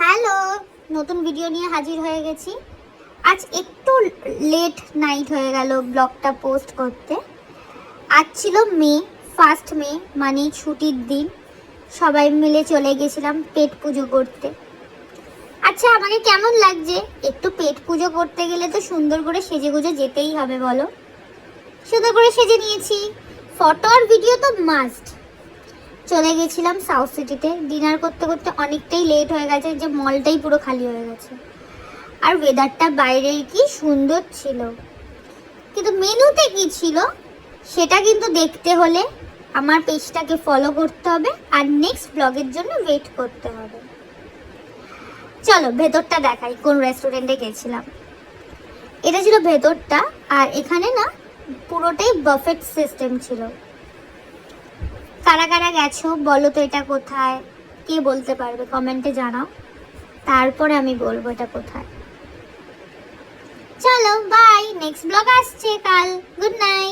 Hello, নতুন video নিয়ে হাজির হয়ে গেছি। আজ একটু লেট নাইট হয়ে গেল ব্লগটা পোস্ট করতে। আজ ছিল ফার্স্ট মে, মানে ছুটির দিন। সবাই মিলে চলে গেছিলাম পেট পুজো করতে। আচ্ছা, আমাকে কেমন লাগছে? একটু পেট পুজো করতে গেলে তো সুন্দর করে সেজে গুজে যেতেই হবে, বলো। সুন্দর করে সেজে নিয়েছি, ফটো আর ভিডিও তো মাস্ট। চলে গেছিলাম সাউথ সিটিতে। ডিনার করতে করতে অনেকটাই লেট হয়ে গেছে, যে মলটাই পুরো খালি হয়ে গেছে। আর ওয়েদারটা বাইরে কি সুন্দর ছিল, কিন্তু মেনুতে কি ছিল সেটা কিন্তু দেখতে হলে আমার পেজটাকে ফলো করতে হবে আর নেক্সট ব্লগের জন্য ওয়েট করতে হবে। চলো ভেতরটা দেখাই, কোন রেস্টুরেন্টে গেছিলাম। এটা ছিল ভেতরটা, আর এখানে না পুরোটাই বাফেট সিস্টেম ছিল। কারা কারা গেছো বলো তো, এটা কোথায়? কে বলতে পারবে কমেন্টে জানাও, তারপরে আমি বলবো এটা কোথায়। চলো বাই, নেক্সট ব্লগ আসছে কাল। Good night.